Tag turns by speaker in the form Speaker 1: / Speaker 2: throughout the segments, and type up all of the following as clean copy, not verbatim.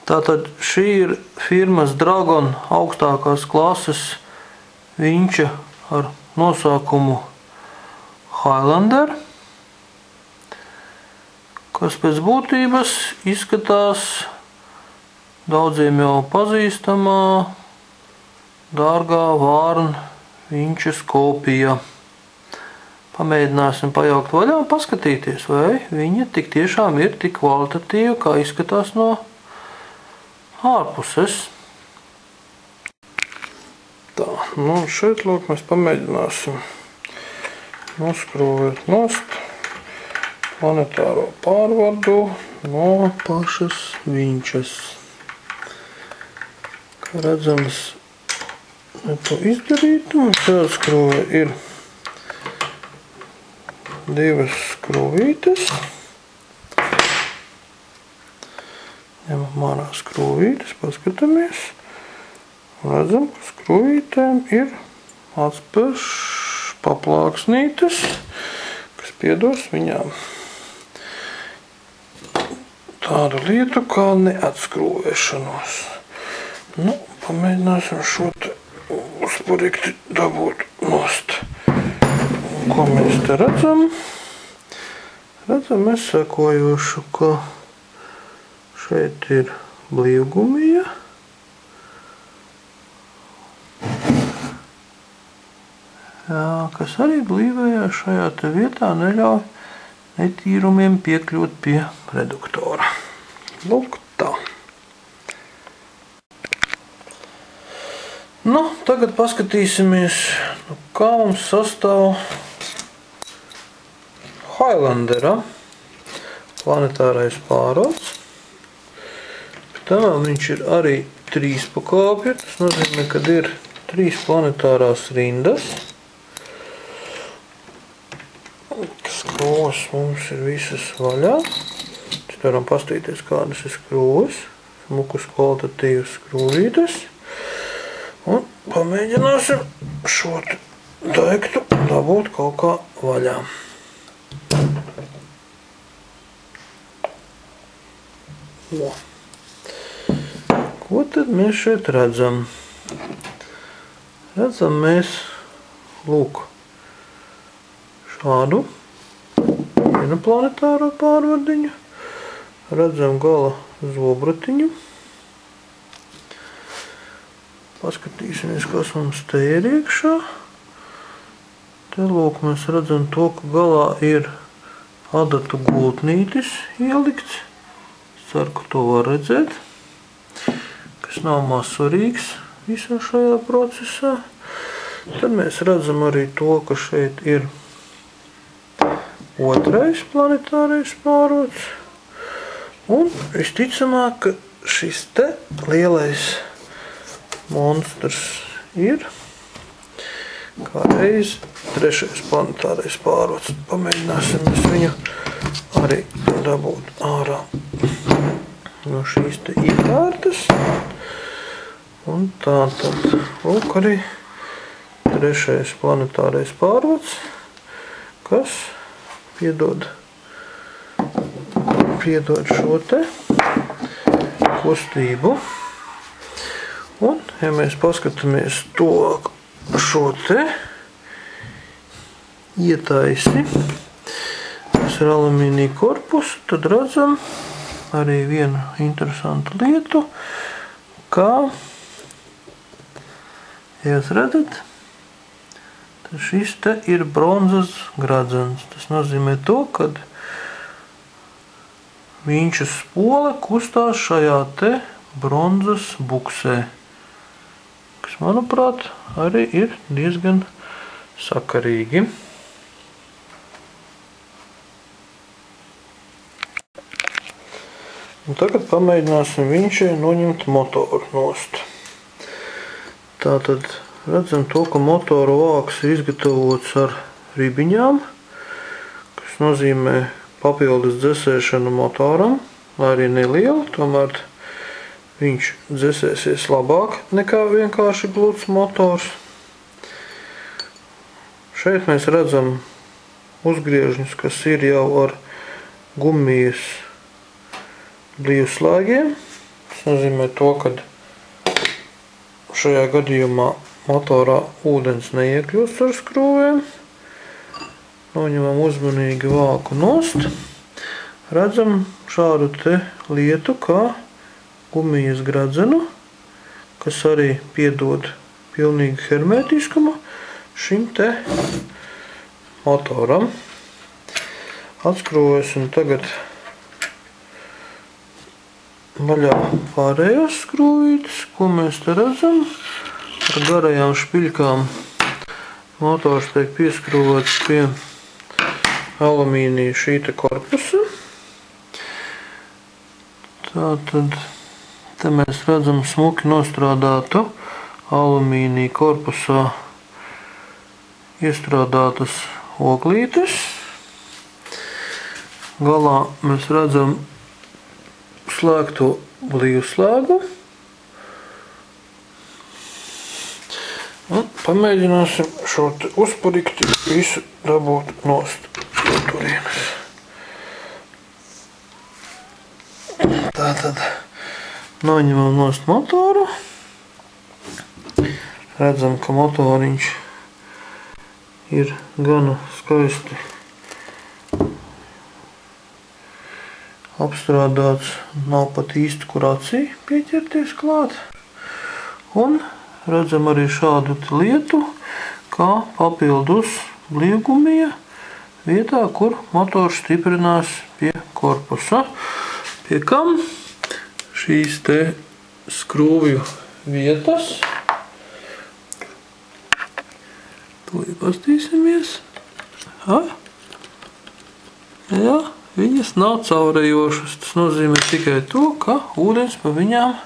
Speaker 1: Tātad šī ir firmas Dragon augstākās klases vinča ar nosaukumu Highlander, kas pēc būtības izskatās daudziem jau pazīstamā dārgā Vārna vinčas kopija. Pamēģināsim pajaukt vaļā un paskatīties, vai viņa tik tiešām ir tik kvalitatīva, kā izskatās no ārpuses. Tā, nu šeit lūk mēs pamēģināsim noskrūvēt nost planetāro pārvadu no pašas vinčas. Kā redzams, to izdarīt, mums jāskrūvē ir divas skrūvītes. Ņemam ārā skrūvītes, paskatāmies. Redzam, ka skrūvītēm ir atspērš paplāksnītes, kas piedos viņām tādu lietu kā neatskrūvēšanos. Nu, pamēģināsim šo te uzparikti dabūt nost. Ko mēs te redzam? Redzam mēs sekojošu, ka šeit ir blīvgumija. Jā, kas arī blīvējās šajā te vietā neļauj netīrumiem piekļūt pie reduktora. Lūk tā. Nu, tagad paskatīsimies, kā mums sastāv Highlandera planetārais pārvalds. Pēc tam viņš ir arī trīspakāpju, tas nozīmē, ka ir 3 planetārās rindas. Skrūves mums ir visas vaļā. Mēs varam pastīties, kādas ir skrūves, smukas kvalitatīvas skrūvītes. Un pamēģināsim šo daiktu dabūt kaut kā vaļā. O. Ko tad mēs šeit redzam? Redzam mēs, lūk, šādu vienu planetāro pārvadiņu. Redzam gala zobratiņu. Paskatīsimies, kas mums te ir iekšā. Te lūk mēs redzam to, ka galā ir adatu gultnītis ielikts. Ceru, ka to var redzēt, kas nav maz svarīgs visā šajā procesā. Tad mēs redzam arī to, ka šeit ir otrais planetārais pārvalds. Un visticamāk, ka šis te lielais monstrs ir kā reiz trešais planetārais pārvalds. Pamēģināsim mēs viņu arī dabūt ārā no šīs te iekārtas. Un tā tad, lūk, arī trešais planetārais pārvalds, kas piedod šo te kustību. Un, ja mēs paskatāmies to šo te ietaisi, kas ir alumīnija korpusu, tad redzam arī vienu interesantu lietu, kā, ja jūs redzat, tad šis te ir bronzas gradzens. Tas nozīmē to, ka vinčas spole kustās šajā te bronzas buksē, kas, manuprāt, arī ir diezgan sakarīgi. Un tagad pamēģināsim vinčai noņemt motoru nost. Tātad redzam to, ka motoru vāks ir izgatavots ar ribiņām, kas nozīmē papildus dzesēšanu motoram, lai arī nelielu, tomēr viņš dzesēsies labāk nekā vienkārši gluds motors. Šeit mēs redzam uzgriežņus, kas ir jau ar gumijas blīvslēgiem. Tas Tas nozīmē to, ka šajā gadījumā motorā ūdens neiekļūst ar skrūvēm. Noņemam uzmanīgi vāku nost. Redzam šādu te lietu kā gumijas gradzenu, kas arī piedod pilnīgu hermetiskumu šim te motoram. Atskrūvēsim tagad vaļā pārējās skrūvītes. Ko mēs te redzam? Ar garajām špiļkām motors tiek pieskrūvēts pie alumīnija šī te korpusa. Tātad te mēs redzam smuki nostrādātu alumīnija korpusā iestrādātas oglītes. Galā mēs redzam slēgto blīvslēgu. Un pamēģināsim šo te uzpurikti visu dabūt nost no turienes. Tātad noņemam nost motoru. Redzam, ka motoriņš ir gana skaisti apstrādāts. Nav pat īsti kur acī pieķerties klāt. Un redzam arī šādu lietu, kā papildus blīvgumija vietā, kur motors stiprinās pie korpusa. Pie kam šīs te skrūvju vietas. Tūlīt pastīsimies. Jā, viņas nav caurējošas. Tas nozīmē tikai to, ka ūdens pa viņām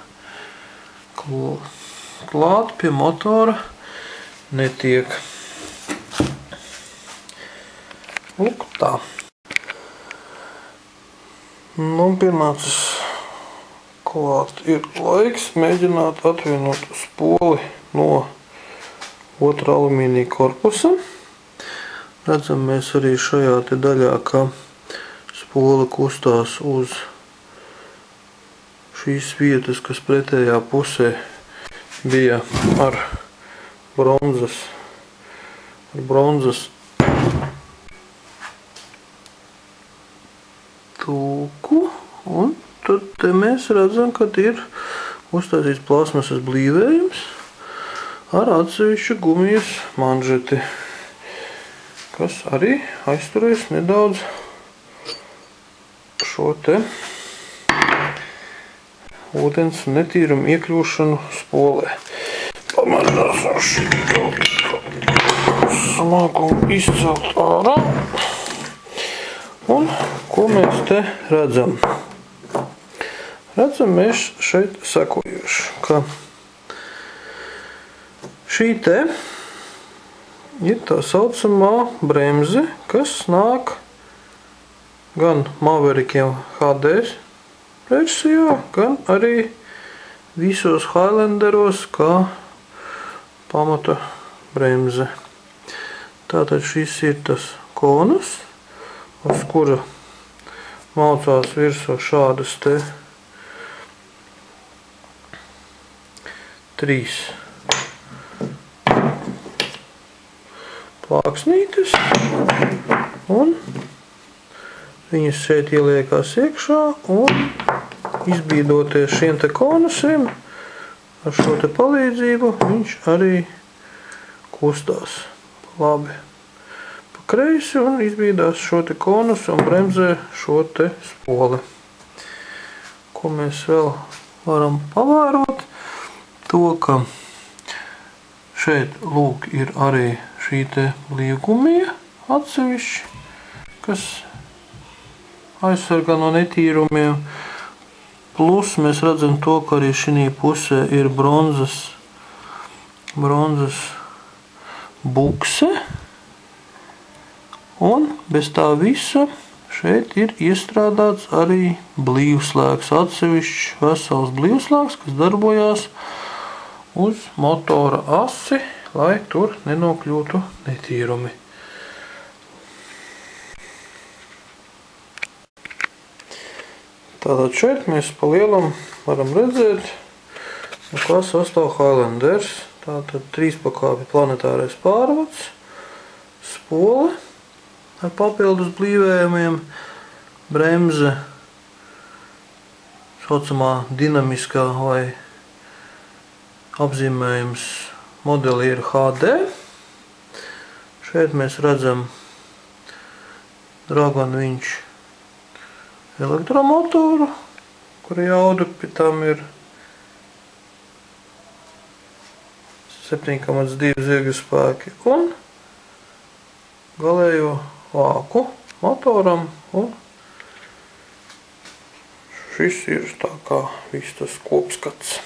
Speaker 1: klāt pie motora netiek. Lūk tā. Nu, pienācis klāt ir laiks mēģināt atvienot spoli no otra alumīnija korpusa. Redzam mēs arī šajā te daļā, ka spole kustās uz šīs vietas, kas pretējā pusē bija ar bronzas tūku, un tad te mēs redzam, ka ir uztaisīts plasmasas blīvējums ar atsevišķu gumijas manžeti, kas arī aizturēs nedaudz šo te ūdens netīrumu iekļūšanu spolē. Pamēģināsim šito smagumu izcelt ārā. Un ko mēs te redzam? Redzam mēs šeit sekojuši, ka šī te ir tā saucamā bremze, kas nāk gan Maverikiem HD versijā, gan arī visos Highlanderos kā pamata bremze. Tātad šis ir tas konus, uz kura maucās virsū šādas te 3 plāksnītes, un viņas šeit ieliekās iekšā, un izbīdoties šiem te konusiem, ar šo te palīdzību viņš arī kustās labi kreisi un izbīdās šo te konusu un bremzē šo te spoli. Ko mēs vēl varam pavērot? To, ka šeit lūk ir arī šī te blīvgumija atsevišķi, kas aizsargā no netīrumiem. Plus mēs redzam to, ka arī šī pusē ir bronzas bukse. Un bez tā visa šeit ir iestrādāts arī blīvslēgs, atsevišķs vesels blīvslēgs, kas darbojās uz motora asi, lai tur nenokļūtu netīrumi. Tātad šeit mēs pa lielam varam redzēt, no kā sastāv Highlanders. Tātad 3 pakāpju planetārais pārvads, spole ar papildus blīvējumiem, bremze, saucamā dinamiskā vai apzīmējums modeli ir HD. Šeit mēs redzam Dragon Winch elektromotoru, kura jauda pie tam ir 7,2 zirga spēki un galējo vāku motoram, un šis ir tā kā viss tas kopskats.